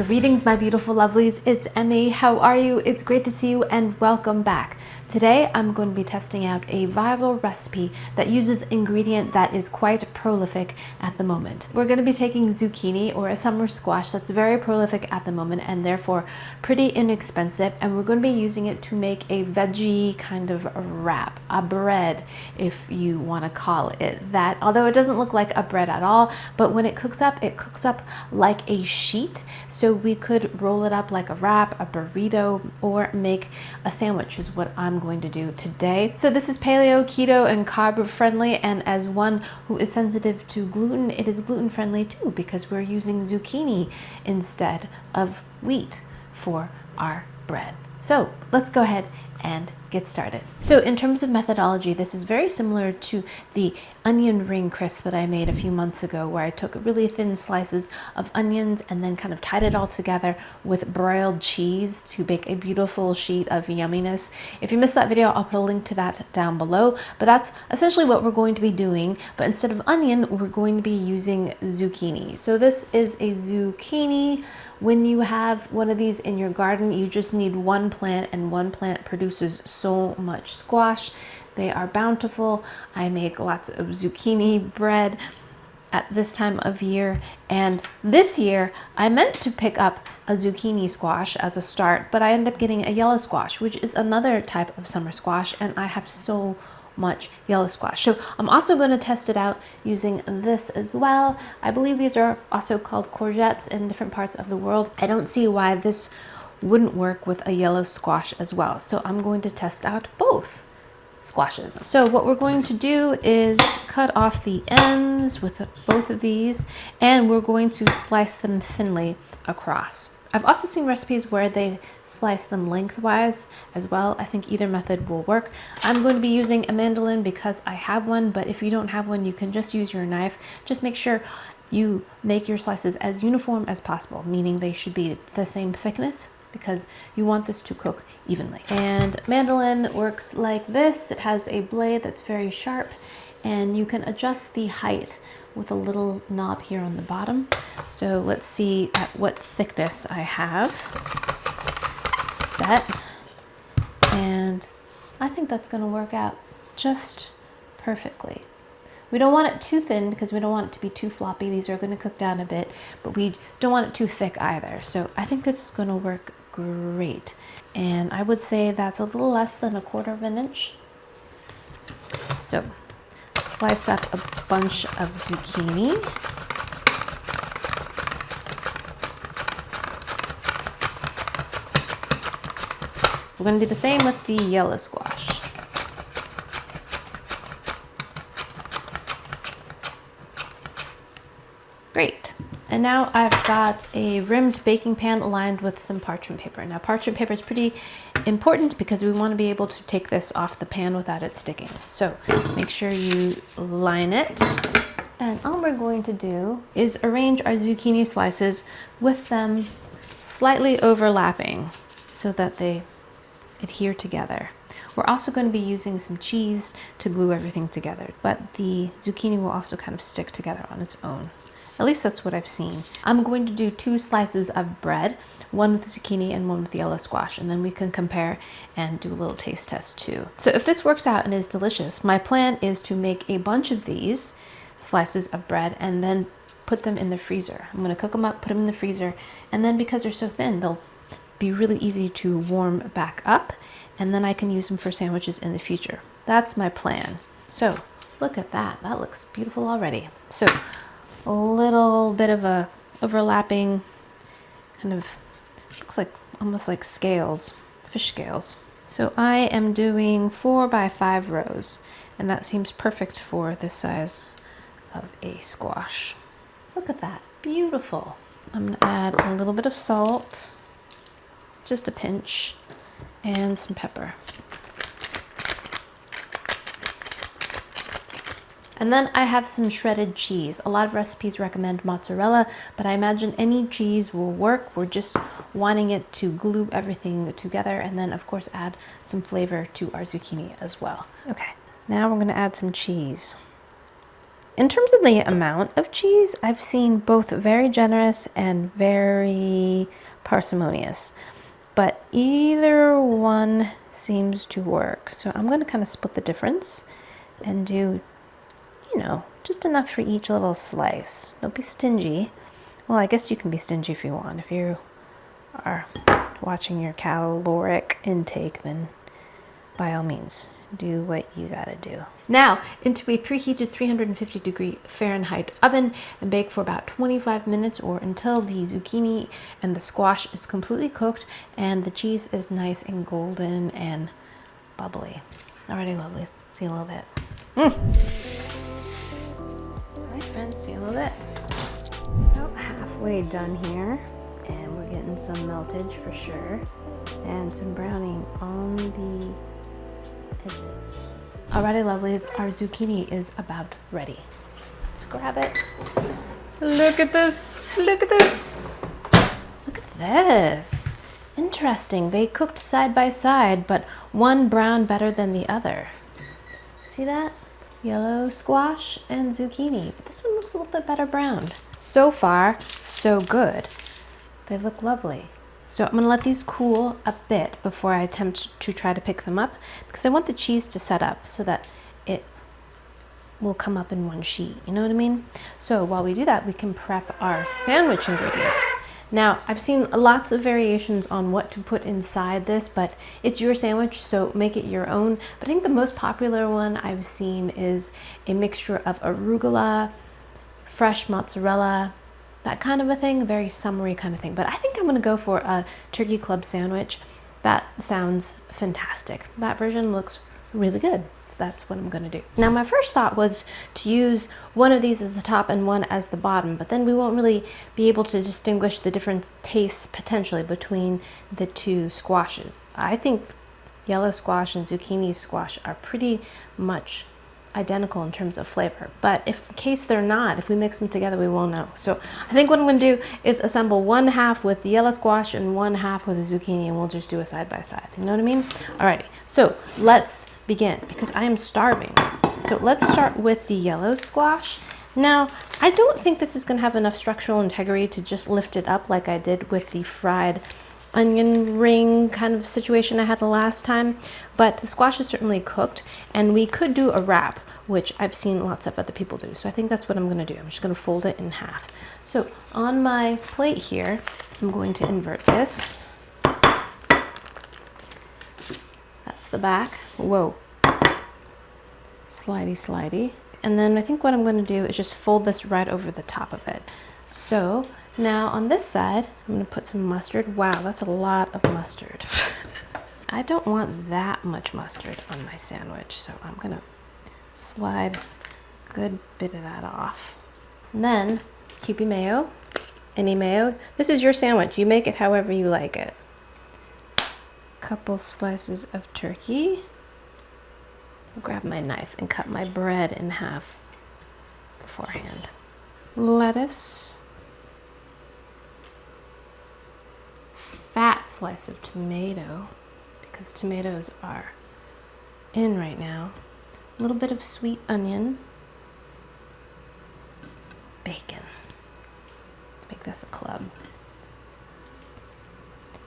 Greetings, my beautiful lovelies. It's Emmy. How are you? It's great to see you and welcome back. Today, I'm going to be testing out a viral recipe that uses an ingredient that is quite prolific at the moment. We're going to be taking zucchini, or a summer squash that's very prolific at the moment and therefore pretty inexpensive, and we're going to be using it to make a veggie kind of wrap, a bread, if you want to call it that. Although it doesn't look like a bread at all, but when it cooks up like a sheet. So we could roll it up like a wrap, a burrito, or make a sandwich is what I'm going to do today. So this is paleo, keto, and carb friendly, and as one who is sensitive to gluten, it is gluten friendly too, because we're using zucchini instead of wheat for our bread. So let's go ahead and get started. So in terms of methodology, this is very similar to the onion ring crisp that I made a few months ago, where I took really thin slices of onions and then kind of tied it all together with broiled cheese to bake a beautiful sheet of yumminess. If you missed that video, I'll put a link to that down below, but that's essentially what we're going to be doing. But instead of onion, we're going to be using zucchini. So this is a zucchini. When you have one of these in your garden, you just need one plant, and one plant produces so much squash. They are bountiful. I make lots of zucchini bread at this time of year, and this year I meant to pick up a zucchini squash as a start, but I ended up getting a yellow squash, which is another type of summer squash, and I have so much yellow squash. So I'm also going to test it out using this as well. I believe these are also called courgettes in different parts of the world. I don't see why this wouldn't work with a yellow squash as well. So I'm going to test out both squashes. So what we're going to do is cut off the ends with both of these, and we're going to slice them thinly across. I've also seen recipes where they slice them lengthwise as well. I think either method will work. I'm going to be using a mandoline because I have one, but if you don't have one, you can just use your knife. Just make sure you make your slices as uniform as possible, meaning they should be the same thickness, because you want this to cook evenly. And mandolin works like this. It has a blade that's very sharp, and you can adjust the height with a little knob here on the bottom. So let's see at what thickness I have set. And I think that's gonna work out just perfectly. We don't want it too thin because we don't want it to be too floppy. These are gonna cook down a bit, but we don't want it too thick either. So I think this is gonna work great. And I would say that's a little less than 1/4 inch. So slice up a bunch of zucchini. We're going to do the same with the yellow squash. Great. And now I've got a rimmed baking pan lined with some parchment paper. Now parchment paper is pretty important because we want to be able to take this off the pan without it sticking. So make sure you line it. And all we're going to do is arrange our zucchini slices with them slightly overlapping so that they adhere together. We're also going to be using some cheese to glue everything together, but the zucchini will also kind of stick together on its own. At least that's what I've seen. I'm going to do 2 slices of bread, one with zucchini and one with yellow squash, and then we can compare and do a little taste test too. So if this works out and is delicious, my plan is to make a bunch of these slices of bread and then put them in the freezer. I'm gonna cook them up, put them in the freezer, and then because they're so thin, they'll be really easy to warm back up, and then I can use them for sandwiches in the future. That's my plan. So look at that, that looks beautiful already. So a little bit of a overlapping, kind of looks like almost like scales, fish scales. So I am doing 4 by 5 rows, and that seems perfect for this size of a squash. Look at that, beautiful. I'm gonna add a little bit of salt, just a pinch, and some pepper. And then I have some shredded cheese. A lot of recipes recommend mozzarella, but I imagine any cheese will work. We're just wanting it to glue everything together, and then of course add some flavor to our zucchini as well. Okay, now we're gonna add some cheese. In terms of the amount of cheese, I've seen both very generous and very parsimonious, but either one seems to work. So I'm going to kind of split the difference and do, you know, just enough for each little slice. Don't be stingy. Well, I guess you can be stingy if you want. If you are watching your caloric intake, then by all means, do what you gotta do. Now, into a preheated 350-degree Fahrenheit oven and bake for about 25 minutes or until the zucchini and the squash is completely cooked and the cheese is nice and golden and bubbly. Alrighty, lovelies. See you in a little bit. Alright, friends, see you in a little bit. About halfway done here, and we're getting some meltage for sure, and some browning on the edges. Alrighty, lovelies, our zucchini is about ready. Let's grab it. Look at this, look at this. Look at this. Interesting, they cooked side by side, but one browned better than the other. See that? Yellow squash and zucchini, but this one looks a little bit better browned. So far, so good. They look lovely. So I'm gonna let these cool a bit before I attempt to try to pick them up, because I want the cheese to set up so that it will come up in one sheet, you know what I mean? So while we do that, we can prep our sandwich ingredients. Now, I've seen lots of variations on what to put inside this, but it's your sandwich, so make it your own. But I think the most popular one I've seen is a mixture of arugula, fresh mozzarella, that kind of a thing, a very summery kind of thing. But I think I'm gonna go for a turkey club sandwich. That sounds fantastic. That version looks really good. So that's what I'm gonna do. Now, my first thought was to use one of these as the top and one as the bottom, but then we won't really be able to distinguish the different tastes potentially between the two squashes. I think yellow squash and zucchini squash are pretty much identical in terms of flavor, but if in case they're not, if we mix them together, we won't know. So I think what I'm going to do is assemble one half with the yellow squash and one half with the zucchini, and we'll just do a side by side. You know what I mean? Alrighty, so let's begin because I am starving. So let's start with the yellow squash. Now, I don't think this is going to have enough structural integrity to just lift it up like I did with the fried onion ring kind of situation I had the last time, but the squash is certainly cooked, and we could do a wrap, which I've seen lots of other people do. So I think that's what I'm going to do. I'm just going to fold it in half. So on my plate here, I'm going to invert this. That's the back. Whoa. Slidey, slidey. And then I think what I'm going to do is just fold this right over the top of it. So now on this side, I'm going to put some mustard. Wow, that's a lot of mustard. I don't want that much mustard on my sandwich, so I'm going to slide a good bit of that off. And then Kewpie mayo, any mayo. This is your sandwich. You make it however you like it. Couple slices of turkey. I'll grab my knife and cut my bread in half beforehand. Lettuce. Fat slice of tomato, because tomatoes are in right now. A little bit of sweet onion. Bacon. Make this a club.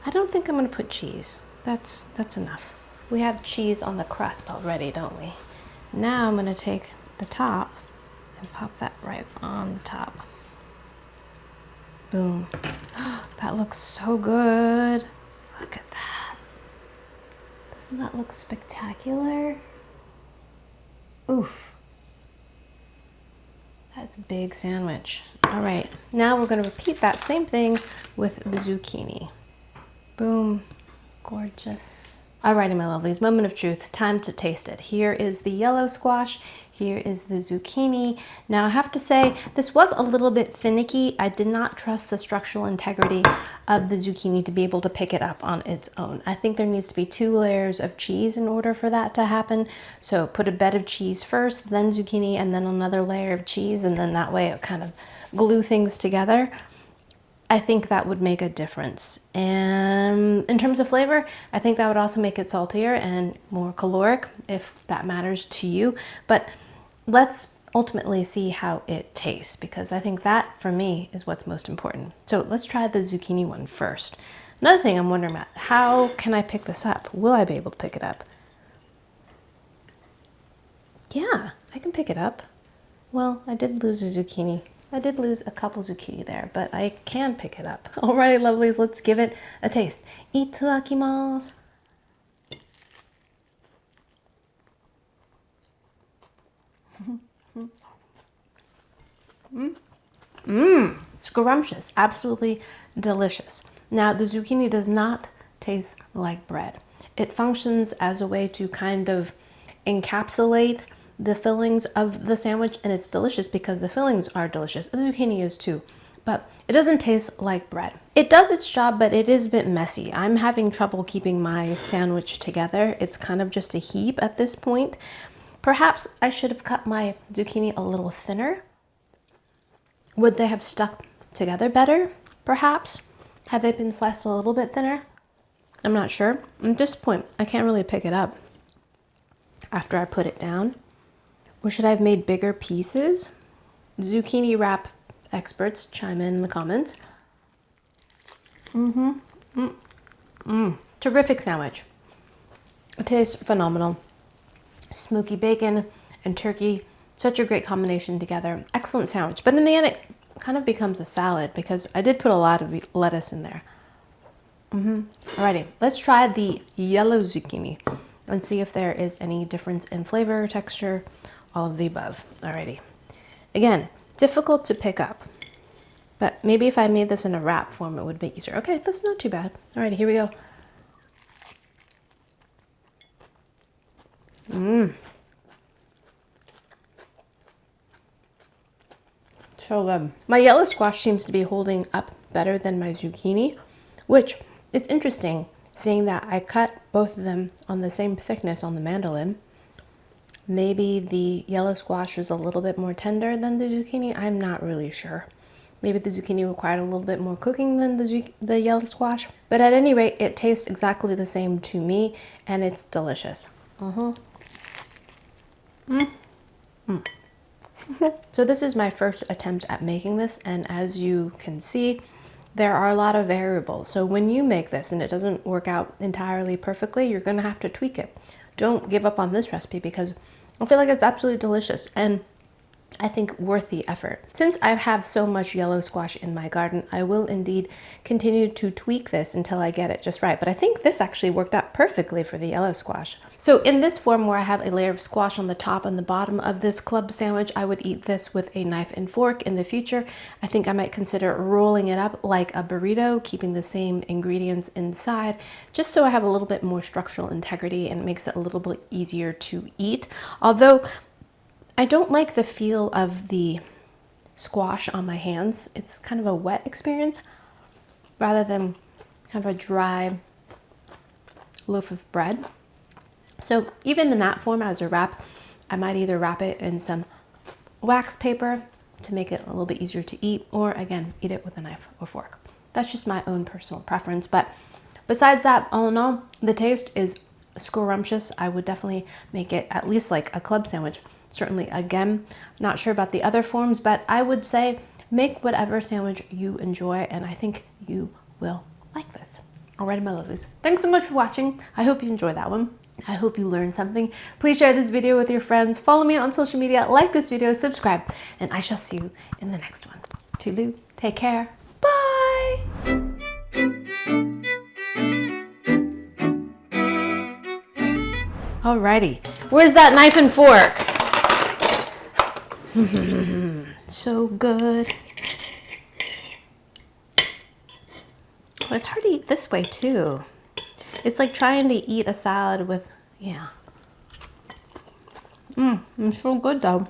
I don't think I'm going to put cheese. That's enough. We have cheese on the crust already, don't we? Now I'm going to take the top and pop that right on the top. Boom. That looks so good. Look at that. Doesn't that look spectacular? Oof. That's a big sandwich. All right, now we're going to repeat that same thing with the zucchini. Boom. Gorgeous. Alrighty, my lovelies, moment of truth. Time to taste it. Here is the yellow squash. Here is the zucchini. Now I have to say, this was a little bit finicky. I did not trust the structural integrity of the zucchini to be able to pick it up on its own. I think there needs to be 2 layers of cheese in order for that to happen. So put a bed of cheese first, then zucchini, and then another layer of cheese, and then that way it kind of glue things together. I think that would make a difference. And in terms of flavor, I think that would also make it saltier and more caloric, if that matters to you. But let's ultimately see how it tastes, because I think that for me is what's most important. So let's try the zucchini one first. Another thing I'm wondering about, how can I pick this up? Will I be able to pick it up? Yeah, I can pick it up. Well, I did lose a zucchini. I did lose a couple zucchini there, but I can pick it up. Alrighty, lovelies, let's give it a taste. Itadakimasu. Scrumptious, absolutely delicious. Now, the zucchini does not taste like bread. It functions as a way to kind of encapsulate the fillings of the sandwich, and it's delicious because the fillings are delicious. The zucchini is too, but it doesn't taste like bread. It does its job, but it is a bit messy. I'm having trouble keeping my sandwich together. It's kind of just a heap at this point. Perhaps I should have cut my zucchini a little thinner. Would they have stuck together better, perhaps? Had they been sliced a little bit thinner? I'm not sure. At this point, I can't really pick it up after I put it down. Or should I have made bigger pieces? Zucchini wrap experts, chime in the comments. Terrific sandwich. It tastes phenomenal. Smoky bacon and turkey, such a great combination together. Excellent sandwich. But in the end, it kind of becomes a salad because I did put a lot of lettuce in there. Alrighty, let's try the yellow zucchini and see if there is any difference in flavor, texture, all of the above. Alrighty. Again, difficult to pick up, but maybe if I made this in a wrap form, it would be easier. Okay, that's not too bad. Alrighty, here we go. So good. My yellow squash seems to be holding up better than my zucchini, which is interesting, seeing that I cut both of them on the same thickness on the mandoline. Maybe the yellow squash is a little bit more tender than the zucchini. I'm not really sure. Maybe the zucchini required a little bit more cooking than the yellow squash. But at any rate, it tastes exactly the same to me, and it's delicious. So this is my first attempt at making this, and as you can see, there are a lot of variables. So when you make this and it doesn't work out entirely perfectly, you're gonna have to tweak it. Don't give up on this recipe because I feel like it's absolutely delicious and I think worth the effort. Since I have so much yellow squash in my garden, I will indeed continue to tweak this until I get it just right. But I think this actually worked out perfectly for the yellow squash. So in this form where I have a layer of squash on the top and the bottom of this club sandwich, I would eat this with a knife and fork in the future. I think I might consider rolling it up like a burrito, keeping the same ingredients inside, just so I have a little bit more structural integrity and it makes it a little bit easier to eat. Although I don't like the feel of the squash on my hands. It's kind of a wet experience rather than have a dry loaf of bread. So even in that form as a wrap, I might either wrap it in some wax paper to make it a little bit easier to eat, or again, eat it with a knife or fork. That's just my own personal preference. But besides that, all in all, the taste is scrumptious. I would definitely make it at least like a club sandwich. Certainly, again, not sure about the other forms, but I would say make whatever sandwich you enjoy, and I think you will like this. Alrighty, my lovelies. Thanks so much for watching. I hope you enjoyed that one. I hope you learned something. Please share this video with your friends. Follow me on social media, like this video, subscribe, and I shall see you in the next one. Toodaloo, take care, bye! Alrighty, where's that knife and fork? So good. Oh, it's hard to eat this way too. It's like trying to eat a salad with, yeah. It's so good though.